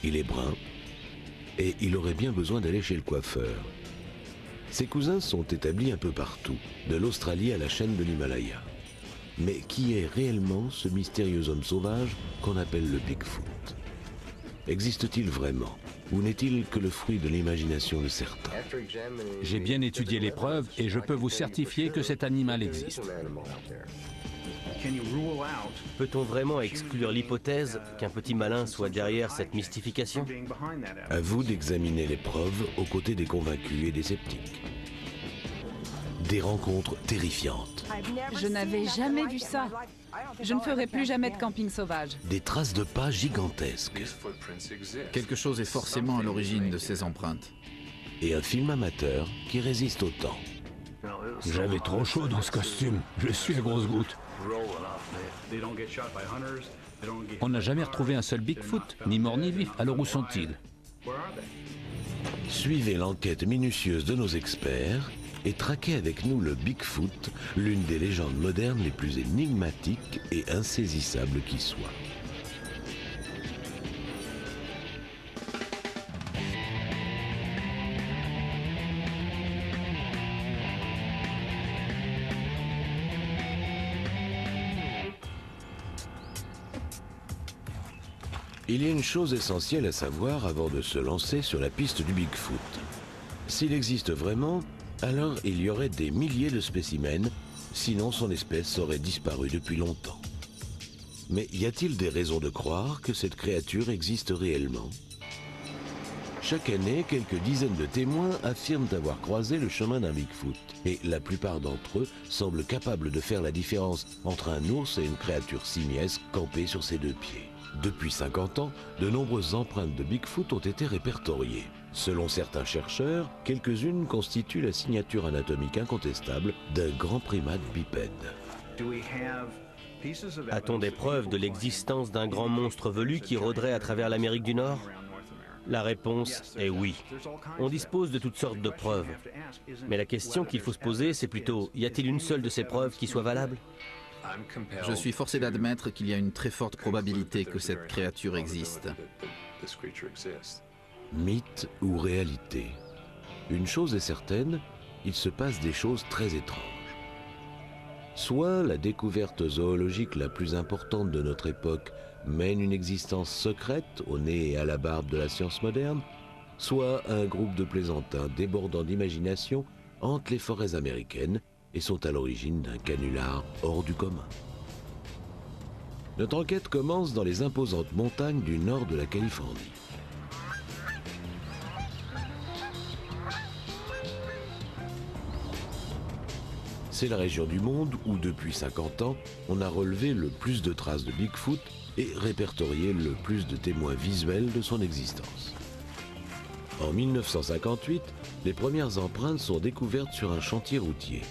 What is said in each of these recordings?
il est brun et il aurait bien besoin d'aller chez le coiffeur. Ses cousins sont établis un peu partout, de l'Australie à la chaîne de l'Himalaya. Mais qui est réellement ce mystérieux homme sauvage qu'on appelle le Bigfoot? Existe-t-il vraiment? Ou n'est-il que le fruit de l'imagination de certains? J'ai bien étudié les preuves et je peux vous certifier que cet animal existe. Peut-on vraiment exclure l'hypothèse qu'un petit malin soit derrière cette mystification? À vous d'examiner les preuves aux côtés des convaincus et des sceptiques. Des rencontres terrifiantes. Je n'avais jamais vu ça. Je ne ferai plus jamais de camping sauvage. Des traces de pas gigantesques. Quelque chose est forcément à l'origine de ces empreintes. Et un film amateur qui résiste au temps. J'avais trop chaud dans ce costume. Je suis à grosses gouttes. On n'a jamais retrouvé un seul Bigfoot, ni mort ni vif. Alors où sont-ils? Suivez l'enquête minutieuse de nos experts et traquez avec nous le Bigfoot, l'une des légendes modernes les plus énigmatiques et insaisissables qui soient. Il y a une chose essentielle à savoir avant de se lancer sur la piste du Bigfoot. S'il existe vraiment, alors il y aurait des milliers de spécimens, sinon son espèce aurait disparu depuis longtemps. Mais y a-t-il des raisons de croire que cette créature existe réellement? Chaque année, quelques dizaines de témoins affirment avoir croisé le chemin d'un Bigfoot. Et la plupart d'entre eux semblent capables de faire la différence entre un ours et une créature simiesque campée sur ses deux pieds. Depuis 50 ans, de nombreuses empreintes de Bigfoot ont été répertoriées. Selon certains chercheurs, quelques-unes constituent la signature anatomique incontestable d'un grand primate bipède. A-t-on des preuves de l'existence d'un grand monstre velu qui rôderait à travers l'Amérique du Nord? La réponse est oui. On dispose de toutes sortes de preuves. Mais la question qu'il faut se poser, c'est plutôt, y a-t-il une seule de ces preuves qui soit valable? Je suis forcé d'admettre qu'il y a une très forte probabilité que cette créature existe. Mythe ou réalité? Une chose est certaine, il se passe des choses très étranges. Soit la découverte zoologique la plus importante de notre époque mène une existence secrète au nez et à la barbe de la science moderne, soit un groupe de plaisantins débordant d'imagination hante les forêts américaines et sont à l'origine d'un canular hors du commun. Notre enquête commence dans les imposantes montagnes du nord de la Californie. C'est la région du monde où, depuis 50 ans, on a relevé le plus de traces de Bigfoot et répertorié le plus de témoins visuels de son existence. En 1958, les premières empreintes sont découvertes sur un chantier routier.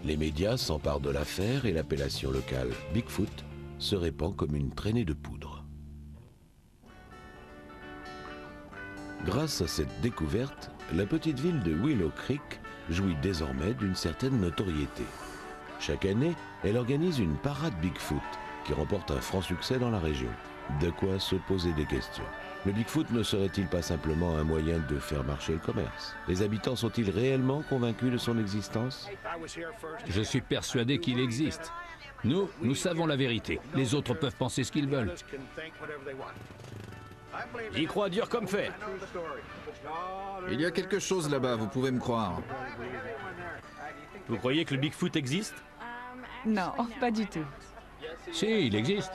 Les médias s'emparent de l'affaire et l'appellation locale Bigfoot se répand comme une traînée de poudre. Grâce à cette découverte, la petite ville de Willow Creek jouit désormais d'une certaine notoriété. Chaque année, elle organise une parade Bigfoot qui remporte un franc succès dans la région. De quoi se poser des questions. Le Bigfoot ne serait-il pas simplement un moyen de faire marcher le commerce? Les habitants sont-ils réellement convaincus de son existence? Je suis persuadé qu'il existe. Nous savons la vérité. Les autres peuvent penser ce qu'ils veulent. J'y crois dur comme fer. Il y a quelque chose là-bas, vous pouvez me croire. Vous croyez que le Bigfoot existe? Non, pas du tout. Si, il existe.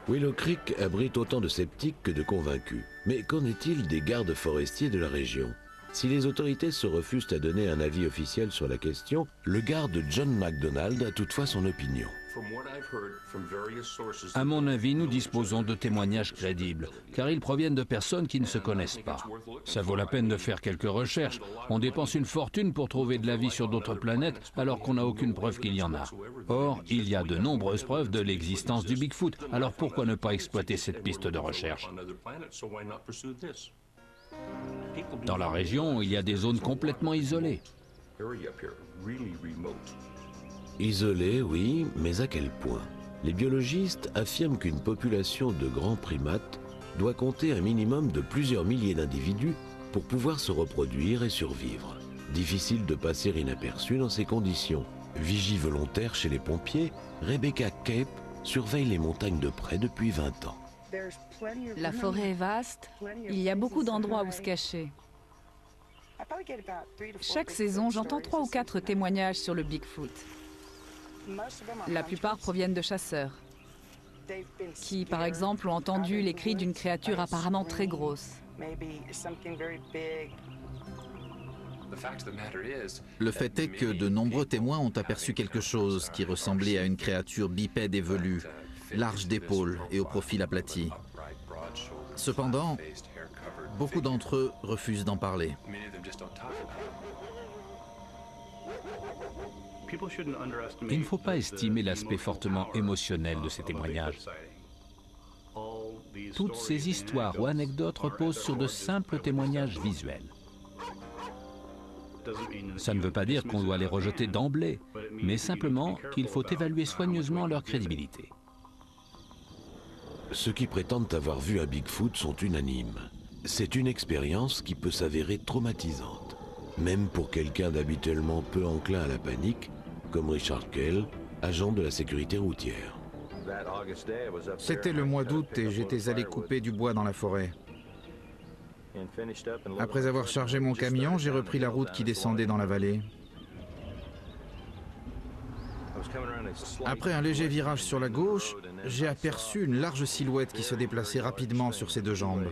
Willow Creek abrite autant de sceptiques que de convaincus. Mais qu'en est-il des gardes forestiers de la région? Si les autorités se refusent à donner un avis officiel sur la question, le garde John McDonald a toutefois son opinion. À mon avis, nous disposons de témoignages crédibles, car ils proviennent de personnes qui ne se connaissent pas. Ça vaut la peine de faire quelques recherches. On dépense une fortune pour trouver de la vie sur d'autres planètes, alors qu'on n'a aucune preuve qu'il y en a. Or, il y a de nombreuses preuves de l'existence du Bigfoot, alors pourquoi ne pas exploiter cette piste de recherche? Dans la région, il y a des zones complètement isolées. Isolé, oui, mais à quel point? Les biologistes affirment qu'une population de grands primates doit compter un minimum de plusieurs milliers d'individus pour pouvoir se reproduire et survivre. Difficile de passer inaperçu dans ces conditions. Vigie volontaire chez les pompiers, Rebecca Cape surveille les montagnes de près depuis 20 ans. La forêt est vaste, il y a beaucoup d'endroits où se cacher. Chaque saison, j'entends 3 ou 4 témoignages sur le Bigfoot. La plupart proviennent de chasseurs, qui, par exemple, ont entendu les cris d'une créature apparemment très grosse. Le fait est que de nombreux témoins ont aperçu quelque chose qui ressemblait à une créature bipède et velue, large d'épaules et au profil aplati. Cependant, beaucoup d'entre eux refusent d'en parler. Il ne faut pas estimer l'aspect fortement émotionnel de ces témoignages. Toutes ces histoires ou anecdotes reposent sur de simples témoignages visuels. Ça ne veut pas dire qu'on doit les rejeter d'emblée, mais simplement qu'il faut évaluer soigneusement leur crédibilité. Ceux qui prétendent avoir vu un Bigfoot sont unanimes. C'est une expérience qui peut s'avérer traumatisante, même pour quelqu'un d'habituellement peu enclin à la panique, comme Richard Kell, agent de la sécurité routière. C'était le mois d'août et j'étais allé couper du bois dans la forêt. Après avoir chargé mon camion, j'ai repris la route qui descendait dans la vallée. Après un léger virage sur la gauche, j'ai aperçu une large silhouette qui se déplaçait rapidement sur ses 2 jambes.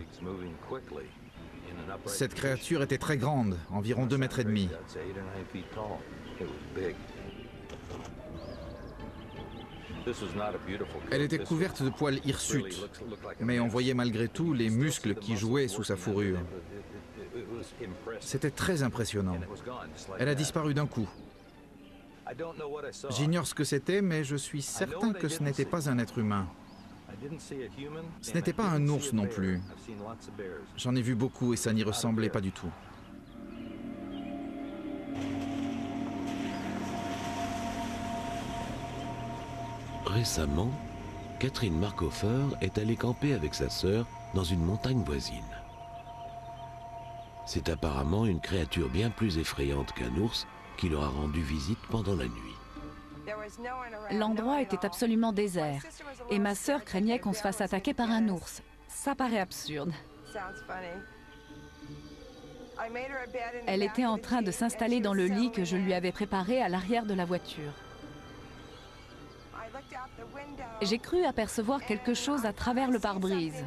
Cette créature était très grande, environ 2,5 mètres. Elle était couverte de poils hirsutes, mais on voyait malgré tout les muscles qui jouaient sous sa fourrure. C'était très impressionnant. Elle a disparu d'un coup. J'ignore ce que c'était, mais je suis certain que ce n'était pas un être humain. Ce n'était pas un ours non plus. J'en ai vu beaucoup et ça n'y ressemblait pas du tout. Récemment, Catherine Markhofer est allée camper avec sa sœur dans une montagne voisine. C'est apparemment une créature bien plus effrayante qu'un ours qui leur a rendu visite pendant la nuit. L'endroit était absolument désert et ma sœur craignait qu'on se fasse attaquer par un ours. Ça paraît absurde. Elle était en train de s'installer dans le lit que je lui avais préparé à l'arrière de la voiture. J'ai cru apercevoir quelque chose à travers le pare-brise.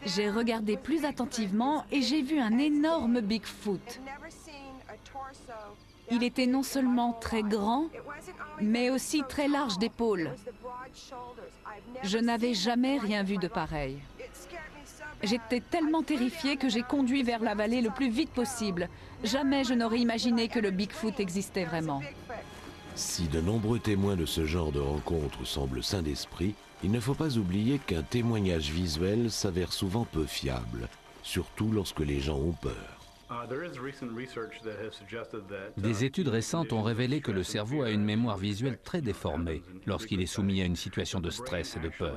J'ai regardé plus attentivement et j'ai vu un énorme Bigfoot. Il était non seulement très grand, mais aussi très large d'épaules. Je n'avais jamais rien vu de pareil. J'étais tellement terrifiée que j'ai conduit vers la vallée le plus vite possible. Jamais je n'aurais imaginé que le Bigfoot existait vraiment. Si de nombreux témoins de ce genre de rencontres semblent sains d'esprit, il ne faut pas oublier qu'un témoignage visuel s'avère souvent peu fiable, surtout lorsque les gens ont peur. Des études récentes ont révélé que le cerveau a une mémoire visuelle très déformée lorsqu'il est soumis à une situation de stress et de peur.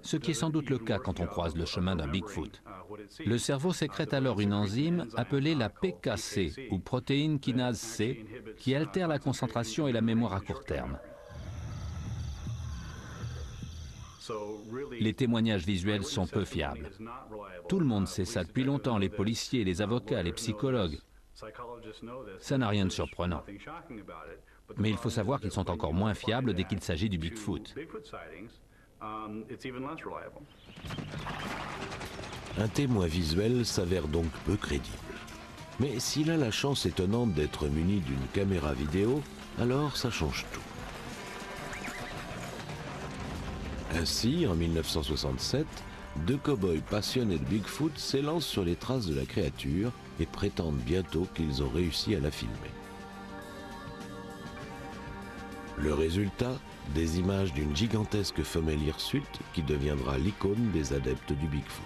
Ce qui est sans doute le cas quand on croise le chemin d'un Bigfoot. Le cerveau sécrète alors une enzyme appelée la PKC, ou protéine kinase C, qui altère la concentration et la mémoire à court terme. Les témoignages visuels sont peu fiables. Tout le monde sait ça depuis longtemps, les policiers, les avocats, les psychologues. Ça n'a rien de surprenant. Mais il faut savoir qu'ils sont encore moins fiables dès qu'il s'agit du Bigfoot. Un témoin visuel s'avère donc peu crédible. Mais s'il a la chance étonnante d'être muni d'une caméra vidéo, alors ça change tout. Ainsi, en 1967, 2 cow-boys passionnés de Bigfoot s'élancent sur les traces de la créature et prétendent bientôt qu'ils ont réussi à la filmer. Le résultat, des images d'une gigantesque femelle hirsute qui deviendra l'icône des adeptes du Bigfoot.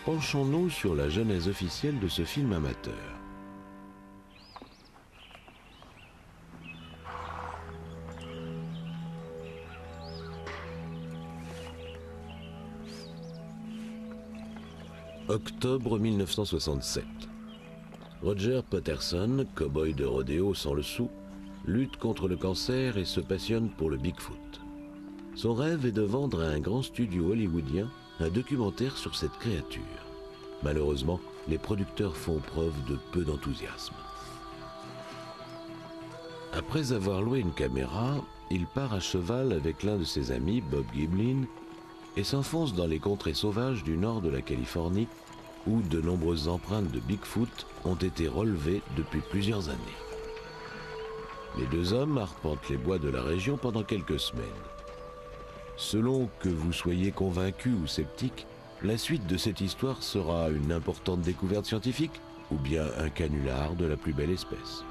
Penchons-nous sur la genèse officielle de ce film amateur. Octobre 1967. Roger Patterson, cow-boy de rodéo sans le sou, lutte contre le cancer et se passionne pour le Bigfoot. Son rêve est de vendre à un grand studio hollywoodien un documentaire sur cette créature. Malheureusement, les producteurs font preuve de peu d'enthousiasme. Après avoir loué une caméra, il part à cheval avec l'un de ses amis, Bob Giblin, et s'enfonce dans les contrées sauvages du nord de la Californie, où de nombreuses empreintes de Bigfoot ont été relevées depuis plusieurs années. Les deux hommes arpentent les bois de la région pendant quelques semaines. Selon que vous soyez convaincu ou sceptique, la suite de cette histoire sera une importante découverte scientifique ou bien un canular de la plus belle espèce.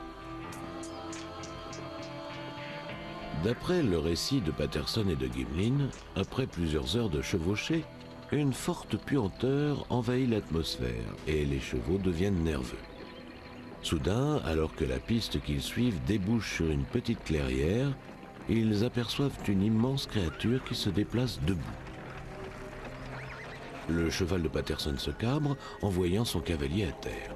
D'après le récit de Patterson et de Giblin, après plusieurs heures de chevauchée, une forte puanteur envahit l'atmosphère et les chevaux deviennent nerveux. Soudain, alors que la piste qu'ils suivent débouche sur une petite clairière, ils aperçoivent une immense créature qui se déplace debout. Le cheval de Patterson se cabre en voyant son cavalier à terre.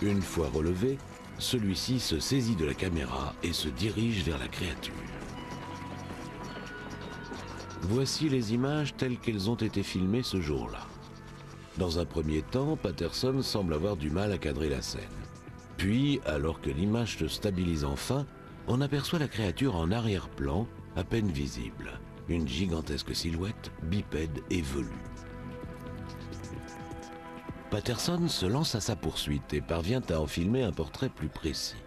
Une fois relevé, celui-ci se saisit de la caméra et se dirige vers la créature. Voici les images telles qu'elles ont été filmées ce jour-là. Dans un premier temps, Patterson semble avoir du mal à cadrer la scène. Puis, alors que l'image se stabilise enfin, on aperçoit la créature en arrière-plan, à peine visible. Une gigantesque silhouette, bipède et velue. Patterson se lance à sa poursuite et parvient à en filmer un portrait plus précis.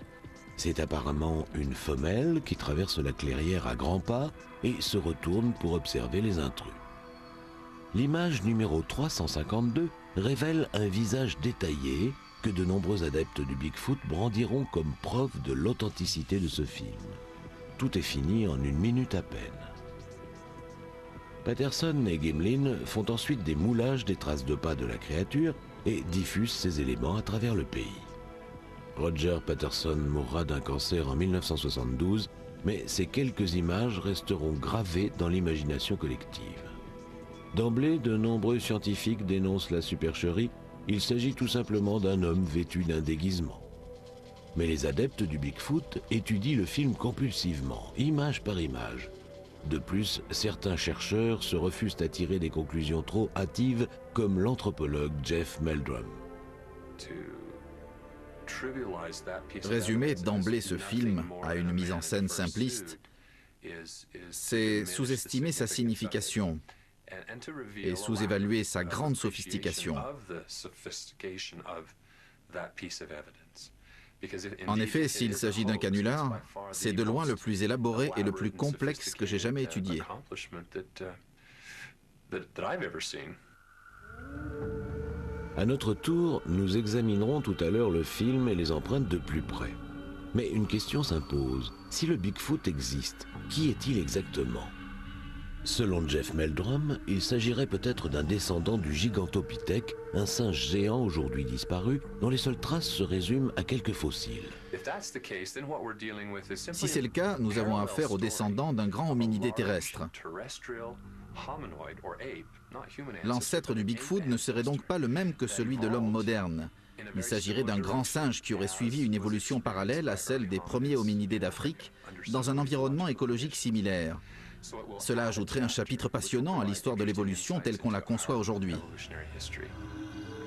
C'est apparemment une femelle qui traverse la clairière à grands pas et se retourne pour observer les intrus. L'image numéro 352 révèle un visage détaillé que de nombreux adeptes du Bigfoot brandiront comme preuve de l'authenticité de ce film. Tout est fini en 1 minute à peine. Patterson et Giblin font ensuite des moulages des traces de pas de la créature et diffusent ces éléments à travers le pays. Roger Patterson mourra d'un cancer en 1972, mais ces quelques images resteront gravées dans l'imagination collective. D'emblée, de nombreux scientifiques dénoncent la supercherie. Il s'agit tout simplement d'un homme vêtu d'un déguisement. Mais les adeptes du Bigfoot étudient le film compulsivement, image par image. De plus, certains chercheurs se refusent à tirer des conclusions trop hâtives, comme l'anthropologue Jeff Meldrum. Résumer d'emblée ce film à une mise en scène simpliste, c'est sous-estimer sa signification et sous-évaluer sa grande sophistication. En effet, s'il s'agit d'un canular, c'est de loin le plus élaboré et le plus complexe que j'ai jamais étudié. À notre tour, nous examinerons tout à l'heure le film et les empreintes de plus près. Mais une question s'impose. Si le Bigfoot existe, qui est-il exactement ? Selon Jeff Meldrum, il s'agirait peut-être d'un descendant du Gigantopithèque, un singe géant aujourd'hui disparu, dont les seules traces se résument à quelques fossiles. Si c'est le cas, nous avons affaire aux descendants d'un grand hominidé terrestre. L'ancêtre du Bigfoot ne serait donc pas le même que celui de l'homme moderne. Il s'agirait d'un grand singe qui aurait suivi une évolution parallèle à celle des premiers hominidés d'Afrique, dans un environnement écologique similaire. Cela ajouterait un chapitre passionnant à l'histoire de l'évolution telle qu'on la conçoit aujourd'hui.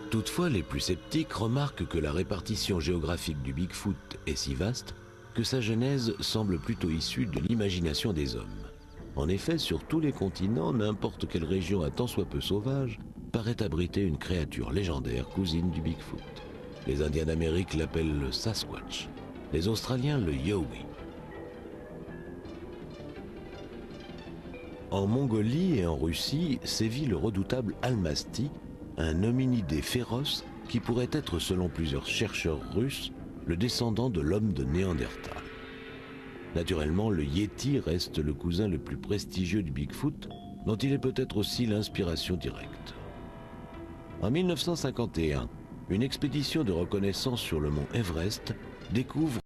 Toutefois, les plus sceptiques remarquent que la répartition géographique du Bigfoot est si vaste que sa genèse semble plutôt issue de l'imagination des hommes. En effet, sur tous les continents, n'importe quelle région à tant soit peu sauvage paraît abriter une créature légendaire cousine du Bigfoot. Les Indiens d'Amérique l'appellent le Sasquatch, les Australiens le Yowie. En Mongolie et en Russie sévit le redoutable Almasty, un hominidé féroce qui pourrait être, selon plusieurs chercheurs russes, le descendant de l'homme de Néandertal. Naturellement, le Yéti reste le cousin le plus prestigieux du Bigfoot, dont il est peut-être aussi l'inspiration directe. En 1951, une expédition de reconnaissance sur le mont Everest découvre